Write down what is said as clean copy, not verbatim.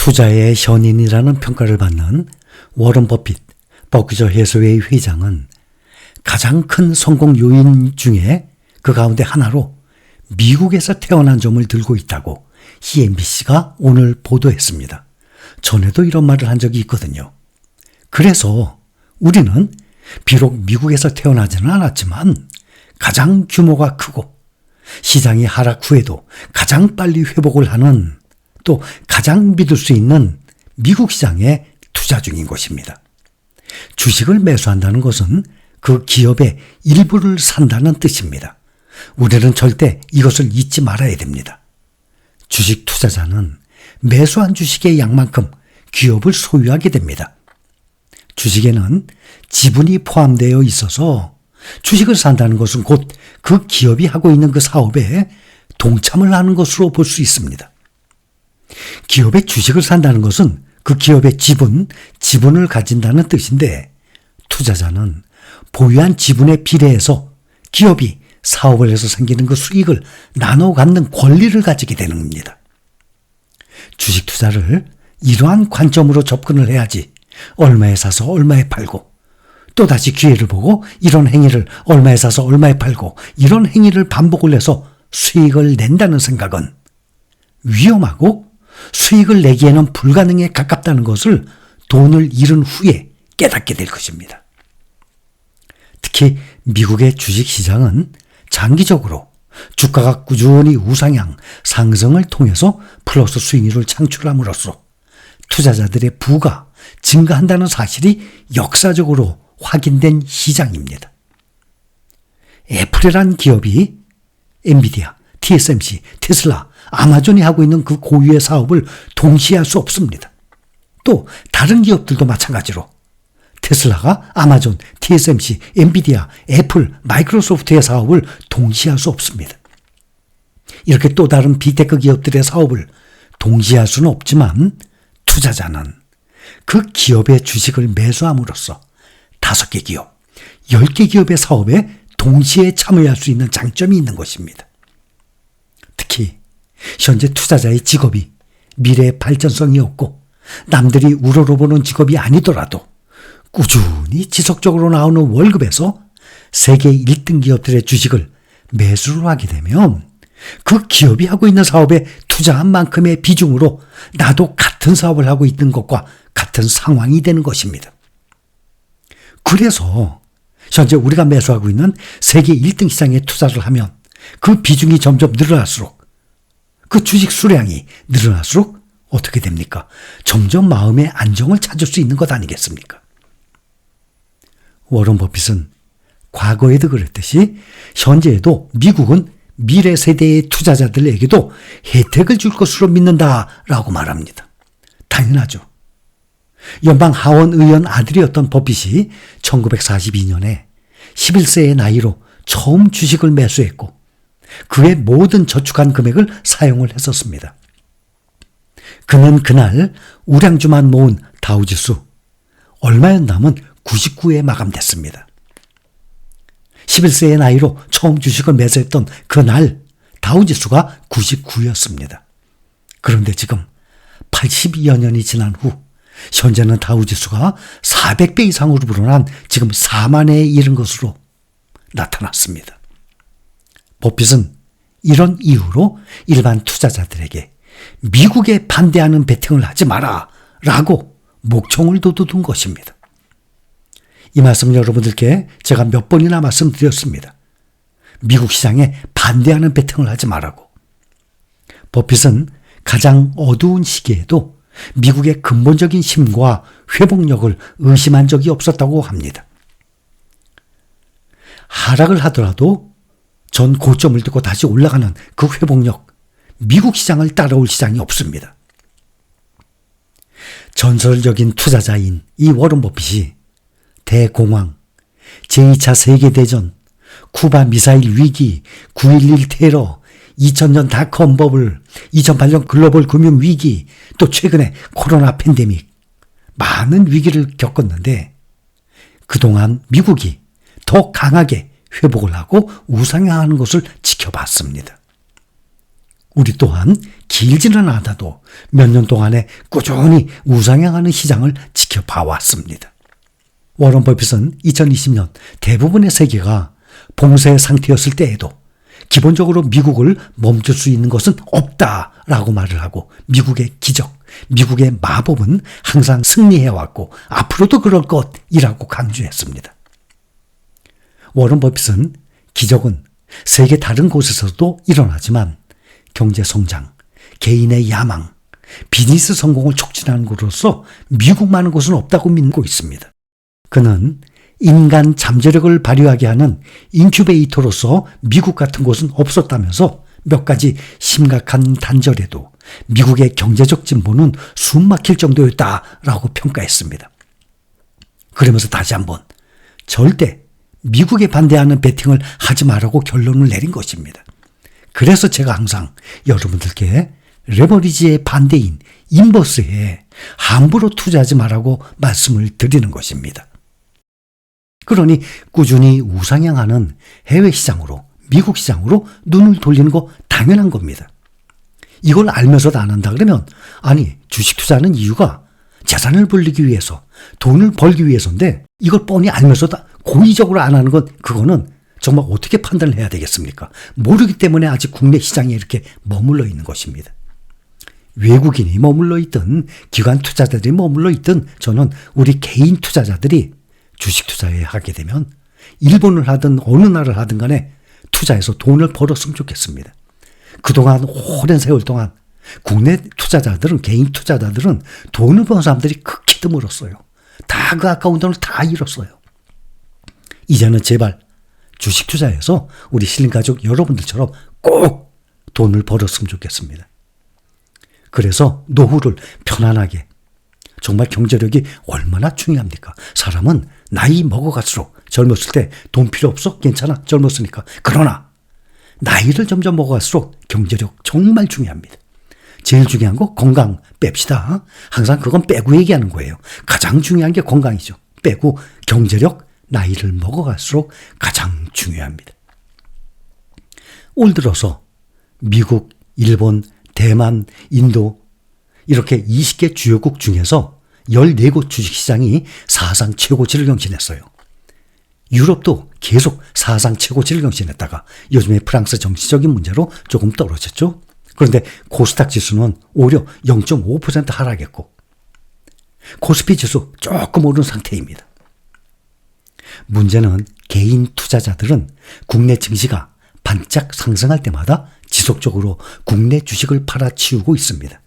투자의 현인이라는 평가를 받는 워런 버핏 버크셔 해서웨이 회장은 가장 큰 성공 요인 중에 그 가운데 하나로 미국에서 태어난 점을 들고 있다고 CNBC가 오늘 보도했습니다. 전에도 이런 말을 한 적이 있거든요. 그래서 우리는 비록 미국에서 태어나지는 않았지만 가장 규모가 크고 시장이 하락 후에도 가장 빨리 회복을 하는 또 가장 믿을 수 있는 미국 시장에 투자 중인 것입니다. 주식을 매수한다는 것은 그 기업의 일부를 산다는 뜻입니다. 우리는 절대 이것을 잊지 말아야 됩니다. 주식 투자자는 매수한 주식의 양만큼 기업을 소유하게 됩니다. 주식에는 지분이 포함되어 있어서 주식을 산다는 것은 곧 그 기업이 하고 있는 그 사업에 동참을 하는 것으로 볼 수 있습니다. 기업의 주식을 산다는 것은 그 기업의 지분을 가진다는 뜻인데 투자자는 보유한 지분에 비례해서 기업이 사업을 해서 생기는 그 수익을 나눠 갖는 권리를 가지게 되는 겁니다. 주식 투자를 이러한 관점으로 접근을 해야지 얼마에 사서 얼마에 팔고 또다시 기회를 보고 이런 행위를 얼마에 사서 얼마에 팔고 이런 행위를 반복을 해서 수익을 낸다는 생각은 위험하고 수익을 내기에는 불가능에 가깝다는 것을 돈을 잃은 후에 깨닫게 될 것입니다. 특히 미국의 주식시장은 장기적으로 주가가 꾸준히 우상향 상승을 통해서 플러스 수익률을 창출함으로써 투자자들의 부가 증가한다는 사실이 역사적으로 확인된 시장입니다. 애플이란 기업이 엔비디아, TSMC, 테슬라, 아마존이 하고 있는 그 고유의 사업을 동시에 할 수 없습니다. 또 다른 기업들도 마찬가지로 테슬라가 아마존, TSMC, 엔비디아, 애플, 마이크로소프트의 사업을 동시에 할 수 없습니다. 이렇게 또 다른 빅테크 기업들의 사업을 동시에 할 수는 없지만 투자자는 그 기업의 주식을 매수함으로써 5개 기업, 10개 기업의 사업에 동시에 참여할 수 있는 장점이 있는 것입니다. 특히 현재 투자자의 직업이 미래의 발전성이 없고 남들이 우러러보는 직업이 아니더라도 꾸준히 지속적으로 나오는 월급에서 세계 1등 기업들의 주식을 매수를 하게 되면 그 기업이 하고 있는 사업에 투자한 만큼의 비중으로 나도 같은 사업을 하고 있는 것과 같은 상황이 되는 것입니다. 그래서 현재 우리가 매수하고 있는 세계 1등 시장에 투자를 하면 그 비중이 점점 늘어날수록 그 주식 수량이 늘어날수록 어떻게 됩니까? 점점 마음의 안정을 찾을 수 있는 것 아니겠습니까? 워런 버핏은 과거에도 그랬듯이 현재에도 미국은 미래 세대의 투자자들에게도 혜택을 줄 것으로 믿는다라고 말합니다. 당연하죠. 연방 하원 의원 아들이었던 버핏이 1942년에 11세의 나이로 처음 주식을 매수했고 그의 모든 저축한 금액을 사용을 했었습니다. 그는 그날 우량주만 모은 다우지수 얼마였냐면 99에 마감됐습니다. 11세의 나이로 처음 주식을 매수했던 그날 다우지수가 99였습니다. 그런데 지금 82여 년이 지난 후 현재는 다우지수가 400배 이상으로 불어난 지금 4만에 이른 것으로 나타났습니다. 버핏은 이런 이유로 일반 투자자들에게 미국에 반대하는 베팅을 하지 마라 라고 목청을 돋워둔 것입니다. 이 말씀 여러분들께 제가 몇 번이나 말씀드렸습니다. 미국 시장에 반대하는 베팅을 하지 말라고. 버핏은 가장 어두운 시기에도 미국의 근본적인 힘과 회복력을 의심한 적이 없었다고 합니다. 하락을 하더라도 전 고점을 듣고 다시 올라가는 그 회복력, 미국 시장을 따라올 시장이 없습니다. 전설적인 투자자인 이 워런 버핏이 대공황, 제2차 세계대전, 쿠바 미사일 위기, 9.11 테러, 2000년 닷컴 버블, 2008년 글로벌 금융 위기, 또 최근에 코로나 팬데믹, 많은 위기를 겪었는데 그동안 미국이 더 강하게 회복을 하고 우상향하는 것을 지켜봤습니다. 우리 또한 길지는 않아도 몇 년 동안에 꾸준히 우상향하는 시장을 지켜봐왔습니다. 워런 버핏은 2020년 대부분의 세계가 봉쇄 상태였을 때에도 기본적으로 미국을 멈출 수 있는 것은 없다라고 말을 하고 미국의 기적, 미국의 마법은 항상 승리해왔고 앞으로도 그럴 것이라고 강조했습니다. 워런 버핏은 기적은 세계 다른 곳에서도 일어나지만 경제 성장, 개인의 야망, 비즈니스 성공을 촉진하는 것으로서 미국만한 곳은 없다고 믿고 있습니다. 그는 인간 잠재력을 발휘하게 하는 인큐베이터로서 미국 같은 곳은 없었다면서 몇 가지 심각한 단절에도 미국의 경제적 진보는 숨막힐 정도였다라고 평가했습니다. 그러면서 다시 한번 절대 미국에 반대하는 베팅을 하지 말라고 결론을 내린 것입니다. 그래서 제가 항상 여러분들께 레버리지의 반대인 인버스에 함부로 투자하지 말라고 말씀을 드리는 것입니다. 그러니 꾸준히 우상향하는 해외 시장으로, 미국 시장으로 눈을 돌리는 거 당연한 겁니다. 이걸 알면서도 안 한다 그러면 아니 주식 투자하는 이유가 재산을 불리기 위해서, 돈을 벌기 위해서인데 이걸 뻔히 알면서도 고의적으로 안 하는 건 그거는 정말 어떻게 판단을 해야 되겠습니까? 모르기 때문에 아직 국내 시장에 이렇게 머물러 있는 것입니다. 외국인이 머물러 있든 기관 투자자들이 머물러 있든 저는 우리 개인 투자자들이 주식 투자에 하게 되면 일본을 하든 어느 나라를 하든 간에 투자해서 돈을 벌었으면 좋겠습니다. 그동안 오랜 세월 동안 국내 투자자들은, 개인 투자자들은 돈을 번 사람들이 극히 드물었어요. 다 그 아까운 돈을 다 잃었어요. 이제는 제발 주식 투자해서 우리 신가족 여러분들처럼 꼭 돈을 벌었으면 좋겠습니다. 그래서 노후를 편안하게, 정말 경제력이 얼마나 중요합니까? 사람은 나이 먹어갈수록, 젊었을 때 돈 필요 없어? 괜찮아, 젊었으니까. 그러나 나이를 점점 먹어갈수록 경제력 정말 중요합니다. 제일 중요한 거 건강 뺍시다. 항상 그건 빼고 얘기하는 거예요. 가장 중요한 게 건강이죠. 빼고 경제력, 나이를 먹어갈수록 가장 중요합니다. 올 들어서 미국, 일본, 대만, 인도 이렇게 20개 주요국 중에서 14곳 주식시장이 사상 최고치를 경신했어요. 유럽도 계속 사상 최고치를 경신했다가 요즘에 프랑스 정치적인 문제로 조금 떨어졌죠. 그런데 코스닥 지수는 오히려 0.5% 하락했고 코스피 지수 조금 오른 상태입니다. 문제는 개인 투자자들은 국내 증시가 반짝 상승할 때마다 지속적으로 국내 주식을 팔아치우고 있습니다.